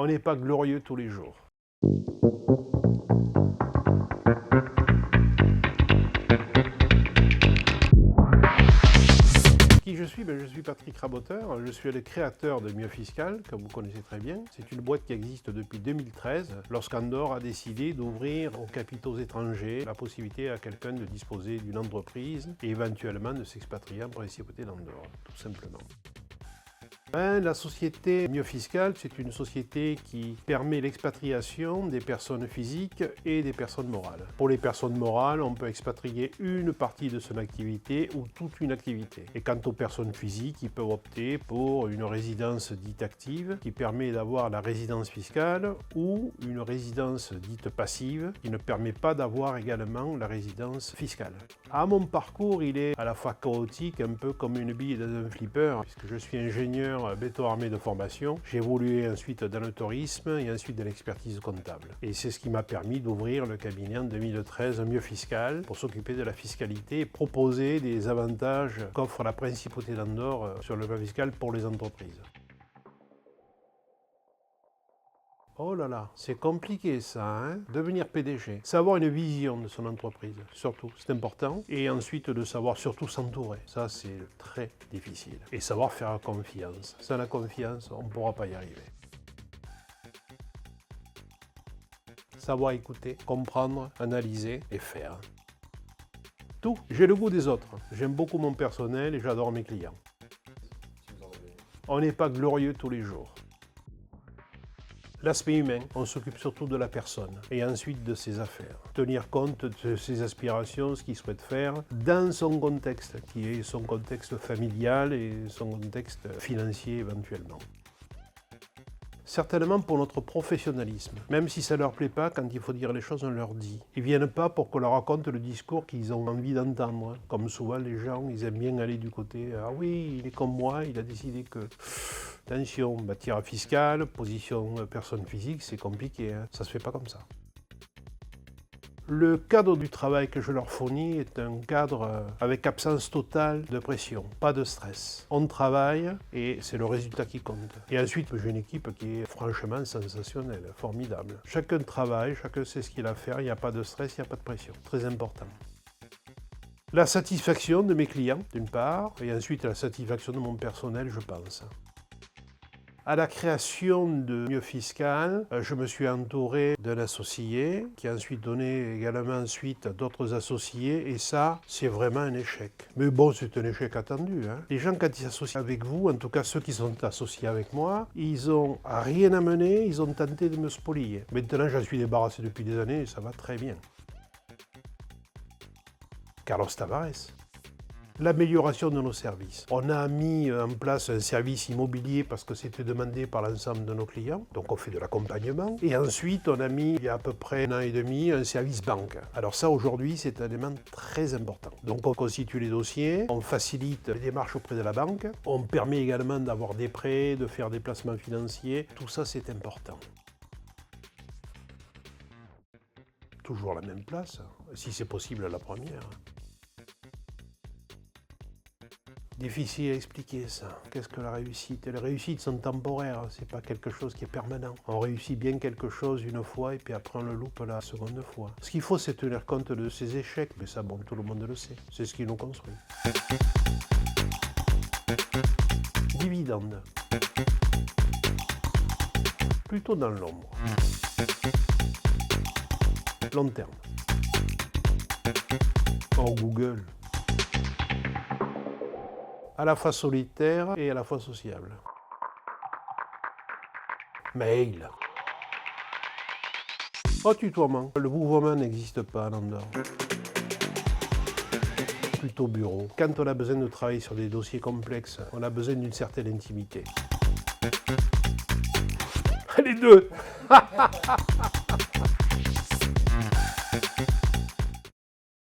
On n'est pas glorieux tous les jours. Qui je suis? Je suis Patrick Raboteur, je suis le créateur de Mieux Fiscal, que vous connaissez très bien. C'est une boîte qui existe depuis 2013, lorsqu'Andorre a décidé d'ouvrir aux capitaux étrangers la possibilité à quelqu'un de disposer d'une entreprise et éventuellement de s'expatrier en principauté d'Andorre, tout simplement. La société Mieux Fiscal, c'est une société qui permet l'expatriation des personnes physiques et des personnes morales. Pour les personnes morales, on peut expatrier une partie de son activité ou toute une activité. Et quant aux personnes physiques, ils peuvent opter pour une résidence dite active qui permet d'avoir la résidence fiscale ou une résidence dite passive qui ne permet pas d'avoir également la résidence fiscale. Mon parcours, il est à la fois chaotique, un peu comme une bille dans un flipper, puisque je suis ingénieur béton armé de formation. J'ai évolué ensuite dans le tourisme et ensuite dans l'expertise comptable. Et c'est ce qui m'a permis d'ouvrir le cabinet en 2013 Mieux Fiscal pour s'occuper de la fiscalité et proposer des avantages qu'offre la principauté d'Andorre sur le plan fiscal pour les entreprises. Oh là là, c'est compliqué ça, hein? Devenir PDG, savoir une vision de son entreprise, surtout, c'est important. Et ensuite de savoir surtout s'entourer, ça c'est très difficile. Et savoir faire confiance. Sans la confiance, on ne pourra pas y arriver. Savoir écouter, comprendre, analyser et faire. Tout. J'ai le goût des autres. J'aime beaucoup mon personnel et j'adore mes clients. On n'est pas glorieux tous les jours. L'aspect humain, on s'occupe surtout de la personne et ensuite de ses affaires. Tenir compte de ses aspirations, ce qu'il souhaite faire dans son contexte, qui est son contexte familial et son contexte financier éventuellement. Certainement pour notre professionnalisme. Même si ça ne leur plaît pas, quand il faut dire les choses, on leur dit. Ils ne viennent pas pour qu'on leur raconte le discours qu'ils ont envie d'entendre. Comme souvent les gens, ils aiment bien aller du côté « Ah oui, il est comme moi, il a décidé que… » Attention, matière fiscale, position personne physique, c'est compliqué, hein. Ça ne se fait pas comme ça. Le cadre du travail que je leur fournis est un cadre avec absence totale de pression, pas de stress. On travaille et c'est le résultat qui compte. Et ensuite, j'ai une équipe qui est franchement sensationnelle, formidable. Chacun travaille, chacun sait ce qu'il a à faire, il n'y a pas de stress, il n'y a pas de pression. Très important. La satisfaction de mes clients, d'une part, et ensuite la satisfaction de mon personnel, je pense. À la création de Mieux Fiscal, je me suis entouré d'un associé qui a ensuite donné également suite à d'autres associés et ça, c'est vraiment un échec. Mais bon, c'est un échec attendu, hein. Les gens, quand ils s'associent avec vous, en tout cas ceux qui sont associés avec moi, ils n'ont rien amené, ils ont tenté de me spolier. Maintenant, j'en suis débarrassé depuis des années et ça va très bien. Carlos Tavares. L'amélioration de nos services. On a mis en place un service immobilier parce que c'était demandé par l'ensemble de nos clients, donc on fait de l'accompagnement. Et ensuite, on a mis, il y a à peu près 1 an et demi, un service banque. Alors ça, aujourd'hui, c'est un élément très important. Donc on constitue les dossiers, on facilite les démarches auprès de la banque, on permet également d'avoir des prêts, de faire des placements financiers. Tout ça, c'est important. Toujours la même place, si c'est possible la première. Difficile à expliquer ça. Qu'est-ce que la réussite? Les réussites sont temporaires, c'est pas quelque chose qui est permanent. On réussit bien quelque chose une fois et puis après on le loupe la seconde fois. Ce qu'il faut, c'est tenir compte de ses échecs, mais ça, bon, tout le monde le sait. C'est ce qui nous construit. Dividende. Plutôt dans l'ombre. Long terme. Hors Google. À la fois solitaire et à la fois sociable. Mail. Tutoiement. Le vouvoiement n'existe pas en Andorre. Plutôt bureau. Quand on a besoin de travailler sur des dossiers complexes, on a besoin d'une certaine intimité. Les deux.